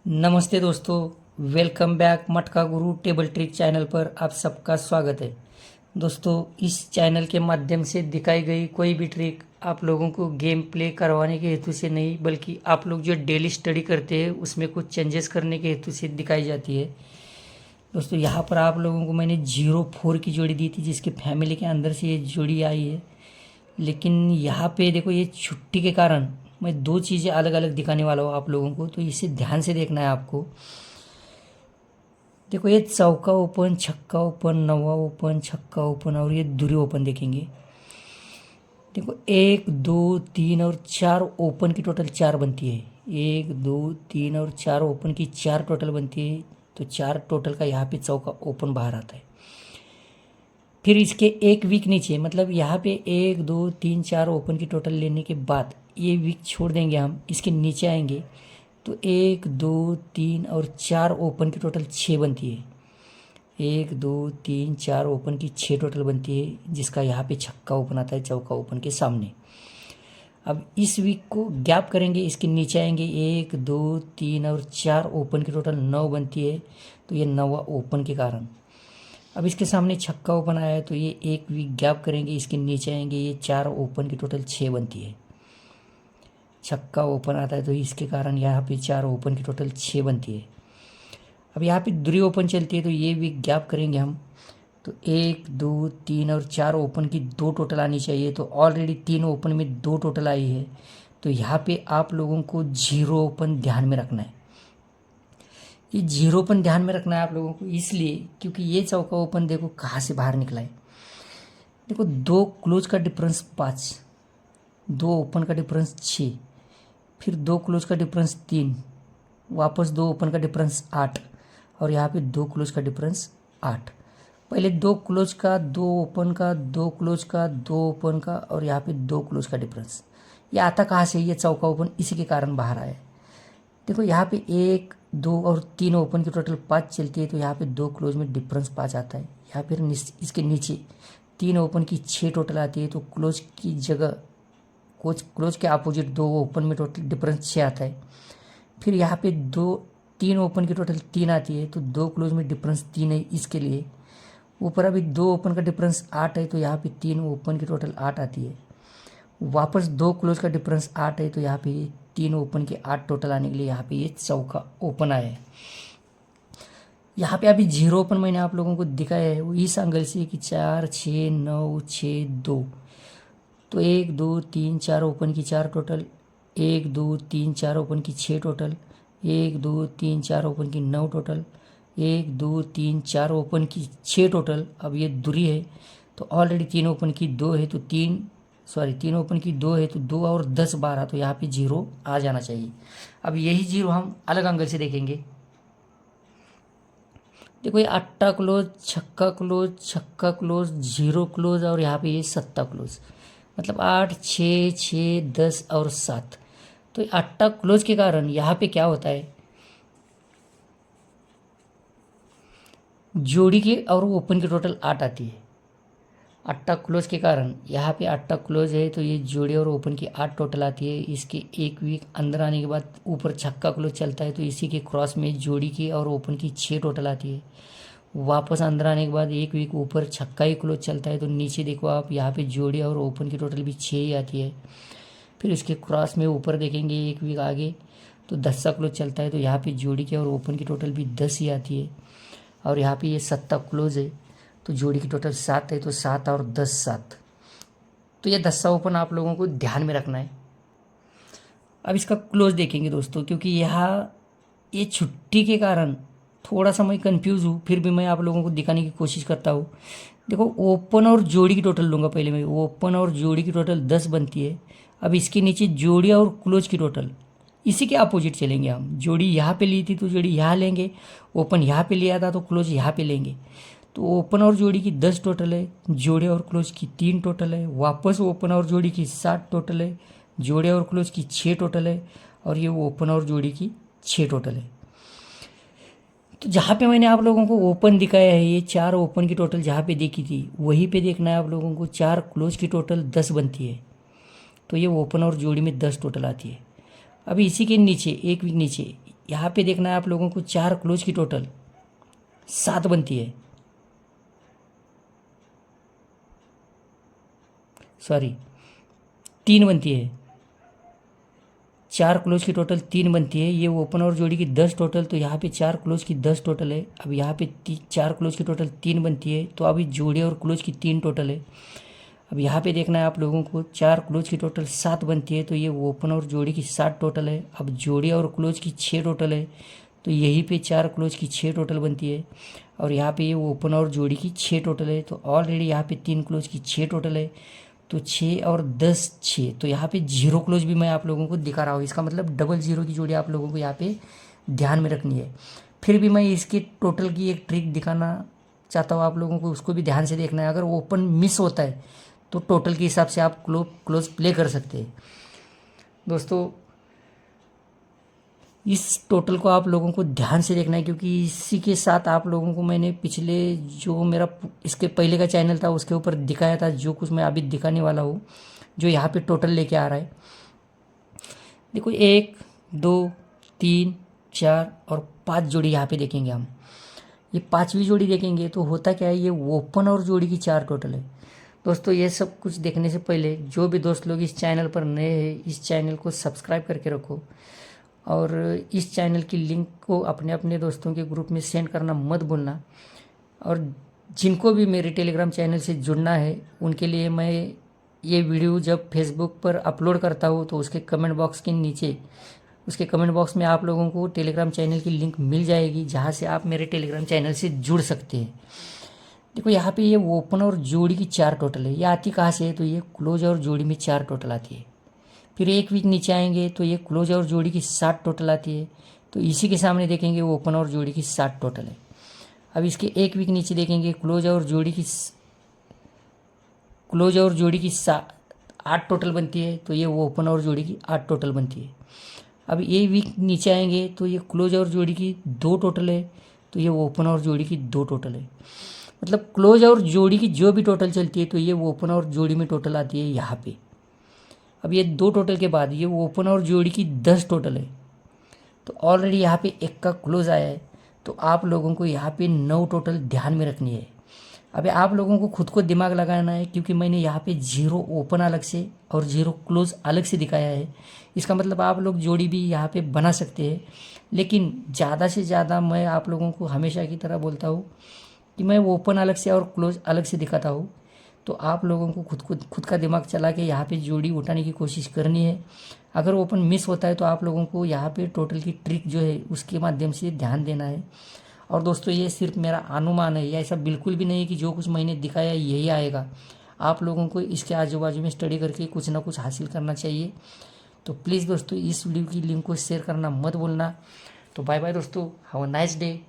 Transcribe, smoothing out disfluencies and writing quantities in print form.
नमस्ते दोस्तों, welcome back मटका गुरु टेबल ट्रिक चैनल पर आप सबका स्वागत है। दोस्तों, इस चैनल के माध्यम से दिखाई गई कोई भी ट्रिक आप लोगों को गेम प्ले करवाने के हेतु से नहीं, बल्कि आप लोग जो डेली स्टडी करते हैं उसमें कुछ चेंजेस करने के हेतु से दिखाई जाती है। दोस्तों, यहाँ पर आप लोगों को मैंने 0-4 की जोड़ी दी थी, जिसके फैमिली के अंदर से ये जोड़ी आई है। लेकिन यहाँ पे देखो, ये छुट्टी के कारण मैं दो चीज़ें अलग अलग दिखाने वाला हूँ आप लोगों को, तो इसे ध्यान से देखना है आपको। देखो, ये चौका ओपन, छक्का ओपन, नवा ओपन, छक्का ओपन और ये दूरी ओपन देखेंगे। देखो, 1 2 3 और 4 ओपन की टोटल 4 बनती है। 1 2 3 और 4 ओपन की 4 टोटल बनती है, तो 4 टोटल का यहाँ पे चौका ओपन बाहर आता है। फिर इसके एक वीक नीचे, मतलब यहाँ पे 1 2 3 4 ओपन की टोटल लेने के बाद ये वीक छोड़ देंगे, हम इसके नीचे आएंगे तो 1 2 3 और 4 ओपन की टोटल 6 बनती है। 1 2 3 4 ओपन की 6 टोटल बनती है, जिसका यहाँ पे छक्का ओपन आता है चौका ओपन के सामने। अब इस वीक को गैप करेंगे, इसके नीचे आएंगे 1 2 3 और 4 ओपन की टोटल 9 बनती है, तो ये नवा ओपन के कारण। अब इसके सामने छक्का ओपन आया है, तो ये एक वीक गैप करेंगे, इसके नीचे आएंगे, ये 4 ओपन की टोटल 6 बनती है। छक्का ओपन आता है, तो इसके कारण यहाँ पे 4 ओपन की टोटल 6 बनती है। अब यहाँ पे दूरी ओपन चलती है, तो ये वीक गैप करेंगे हम, तो 1 2 3 और 4 ओपन की 2 टोटल आनी चाहिए। तो ऑलरेडी 3 ओपन में 2 टोटल आई है, तो यहाँ पे आप लोगों को 0 ओपन ध्यान में रखना है। ये 0 ओपन ध्यान में रखना है आप लोगों को, इसलिए क्योंकि ये चौका ओपन देखो कहाँ से बाहर निकला है। देखो, 2 क्लोज का डिफरेंस 5, 2 ओपन का डिफरेंस 6, फिर 2 क्लोज का डिफरेंस 3, वापस 2 ओपन का डिफरेंस 8 और यहाँ पे 2 क्लोज का डिफरेंस 8। पहले 2 क्लोज का, 2 ओपन का, 2 क्लोज का, 2 ओपन का और यहाँ पे 2 क्लोज का डिफरेंस। ये आता कहाँ से? ये चौका ओपन इसी के कारण बाहर आया। देखो, यहाँ पे 1 2 और 3 ओपन की टोटल 5 चलती है, तो यहाँ पे 2 क्लोज में डिफरेंस 5 आता है। यहाँ फिर इसके नीचे 3 ओपन की 6 टोटल आती है, तो क्लोज की जगह क्लोज के अपोजिट 2 ओपन में टोटल डिफरेंस 6 आता है। फिर यहाँ पे 3 ओपन की टोटल 3 आती है, तो 2 क्लोज में डिफरेंस 3 है इसके लिए। ऊपर अभी 2 ओपन का डिफरेंस 8 है, तो यहाँ पे 3 ओपन की टोटल 8 आती है। वापस 2 क्लोज का डिफरेंस 8 है, तो यहाँ पे 3 ओपन के 8 टोटल आने के लिए यहाँ पे ये चौका ओपन आया है। यहाँ पे अभी 0 ओपन मैंने आप लोगों को दिखाया है, वो इस एंगल से कि 4 6 9 6 2, तो 1 2 3 4 ओपन की 4 टोटल, 1 2 3 4 ओपन की 6 टोटल, 1 2 3 4 ओपन की 9 टोटल, 1 2 3 4 ओपन की 6 टोटल। अब ये दूरी है, तो ऑलरेडी 3 ओपन की 2 है, तो 3 ओपन की 2 है, तो 2 और 10 12, तो यहाँ पे 0 आ जाना चाहिए। अब यही 0 हम अलग एंगल से देखेंगे। देखो, ये 8 क्लोज, छक्का क्लोज, छक्का क्लोज, 0 क्लोज और यहाँ पे ये 7 क्लोज, मतलब 8 6 6 10 और 7। तो 8 क्लोज के कारण यहाँ पे क्या होता है, जोड़ी की और ओपन की टोटल 8 आती है। 8 क्लोज के कारण यहाँ पे 8 क्लोज है, तो ये जोड़ी और ओपन की 8 टोटल आती है। इसके एक वीक अंदर आने के बाद ऊपर छक्का क्लोज चलता है, तो इसी के क्रॉस में जोड़ी की और ओपन की 6 टोटल आती है। वापस अंदर आने के बाद एक वीक ऊपर छक्का ही क्लोज चलता है, तो नीचे देखो आप, यहाँ पे जोड़ी और ओपन की टोटल भी 6 ही आती है। फिर इसके क्रॉस में ऊपर देखेंगे एक वीक आगे, तो 10 क्लोज चलता है, तो यहाँ पे जोड़ी की और ओपन की टोटल भी 10 ही आती है। और यहाँ पे ये 7 क्लोज है, तो जोड़ी की टोटल 7 है, तो 7 और 10 7, तो ये 10 ओपन आप लोगों को ध्यान में रखना है। अब इसका क्लोज देखेंगे दोस्तों, क्योंकि यहाँ ये छुट्टी के कारण थोड़ा सा मैं कंफ्यूज हूँ, फिर भी मैं आप लोगों को दिखाने की कोशिश करता हूँ। देखो, ओपन और जोड़ी की टोटल लूँगा पहले मैं। ओपन और जोड़ी की टोटल 10 बनती है। अब इसके नीचे जोड़ी और क्लोज की टोटल, इसी के अपोजिट चलेंगे हम। जोड़ी यहाँ पे ली थी, तो जोड़ी यहाँ लेंगे, ओपन यहाँ पे लिया था, तो क्लोज यहाँ पे लेंगे। तो ओपन और जोड़ी की 10 टोटल है, जोड़े और क्लोज की 3 टोटल है, वापस ओपन और जोड़ी की 7 टोटल है, जोड़े और क्लोज की 6 टोटल है, और ये ओपन और जोड़ी की 6 टोटल है। तो जहाँ पे मैंने आप लोगों को ओपन दिखाया है, ये 4 ओपन की टोटल जहाँ पे देखी थी, वहीं पे देखना है आप लोगों को। 4 क्लोज की टोटल 10 बनती है, तो ये ओपन और जोड़ी में 10 टोटल आती है। अभी इसी के नीचे एक वीक नीचे यहाँ पे देखना है आप लोगों को 4 क्लोज की टोटल 7 बनती है, सॉरी 3 बनती है। 4 क्लोज की टोटल 3 बनती है। ये ओपन और जोड़ी की 10 टोटल, तो यहाँ पे 4 क्लोज की 10 टोटल है। अब यहाँ पे 4 क्लोज की टोटल 3 बनती है, तो अभी जोड़ी और क्लोज की 3 टोटल है। अब यहाँ पे देखना है आप लोगों को 4 क्लोज की टोटल 7 बनती है, तो ये ओपन और जोड़ी की 7 टोटल है। अब जोड़ी और क्लोज की 6 टोटल है, तो यहीं पे 4 क्लोज की 6 टोटल बनती है। और यहाँ पे ये ओपन और जोड़ी की 6 टोटल है, तो ऑलरेडी यहाँ पे 3 क्लोज की 6 टोटल है, तो 6 और 10 6, तो यहाँ पे 0 क्लोज भी मैं आप लोगों को दिखा रहा हूँ। इसका मतलब डबल 0 की जोड़ी आप लोगों को यहाँ पे ध्यान में रखनी है। फिर भी मैं इसके टोटल की एक ट्रिक दिखाना चाहता हूँ आप लोगों को, उसको भी ध्यान से देखना है। अगर ओपन मिस होता है तो टोटल के हिसाब से आप क्लोज प्ले कर सकते हैं। दोस्तों इस टोटल को आप लोगों को ध्यान से देखना है, क्योंकि इसी के साथ आप लोगों को मैंने पिछले जो मेरा इसके पहले का चैनल था उसके ऊपर दिखाया था, जो कुछ मैं अभी दिखाने वाला हूँ, जो यहाँ पे टोटल लेके आ रहा है। देखो 1 2 3 4 और 5 जोड़ी यहाँ पे देखेंगे हम। ये 5वीं जोड़ी देखेंगे तो होता क्या है, ये ओपन और जोड़ी की 4 टोटल है। दोस्तों ये सब कुछ देखने से पहले जो भी दोस्त लोग इस चैनल पर नए हैं, इस चैनल को सब्सक्राइब करके रखो, और इस चैनल की लिंक को अपने अपने दोस्तों के ग्रुप में सेंड करना मत भूलना। और जिनको भी मेरे टेलीग्राम चैनल से जुड़ना है उनके लिए मैं ये वीडियो जब फेसबुक पर अपलोड करता हूँ तो उसके कमेंट बॉक्स के नीचे, उसके कमेंट बॉक्स में आप लोगों को टेलीग्राम चैनल की लिंक मिल जाएगी, जहाँ से आप मेरे टेलीग्राम चैनल से जुड़ सकते हैं। देखो यहाँ पे ये ओपन और जोड़ी की 4 टोटल है। ये आती कहाँ से है, तो ये क्लोज और जोड़ी में 4 टोटल आती है। फिर एक वीक नीचे आएंगे तो ये क्लोज और जोड़ी की 7 टोटल आती है, तो इसी के सामने देखेंगे ओपन और जोड़ी की 7 टोटल है। अब इसके एक वीक नीचे देखेंगे क्लोज और जोड़ी की 8 टोटल बनती है, तो ये ओपन और जोड़ी की 8 टोटल बनती है। अब ये वीक नीचे आएंगे तो ये क्लोज और जोड़ी की 2 टोटल है, तो ये ओपन और जोड़ी की 2 टोटल है। मतलब क्लोज और जोड़ी की जो भी टोटल चलती है तो ये ओपन और जोड़ी में टोटल आती है यहाँ पे। अब ये 2 टोटल के बाद ये ओपन और जोड़ी की 10 टोटल है, तो ऑलरेडी यहाँ पे 1 का क्लोज आया है, तो आप लोगों को यहाँ पे 9 टोटल ध्यान में रखनी है। अभी आप लोगों को खुद को दिमाग लगाना है, क्योंकि मैंने यहाँ पे 0 ओपन अलग से और 0 क्लोज अलग से दिखाया है। इसका मतलब आप लोग जोड़ी भी यहाँ पे बना सकते हैं, लेकिन ज़्यादा से ज़्यादा मैं आप लोगों को हमेशा की तरह बोलता हूँ कि मैं ओपन अलग से और क्लोज अलग से दिखाता हूँ। तो आप लोगों को खुद का दिमाग चला के यहाँ पे जोड़ी उठाने की कोशिश करनी है। अगर ओपन मिस होता है तो आप लोगों को यहाँ पे टोटल की ट्रिक जो है उसके माध्यम से ध्यान देना है। और दोस्तों ये सिर्फ मेरा अनुमान है, या ऐसा बिल्कुल भी नहीं कि जो कुछ मैंने दिखाया यही आएगा। आप लोगों को इसके आजू बाजू में स्टडी करके कुछ ना कुछ हासिल करना चाहिए। तो प्लीज़ दोस्तों इस वीडियो की लिंक को शेयर करना मत भूलना। तो बाय बाय दोस्तों, हैव अ नाइस डे।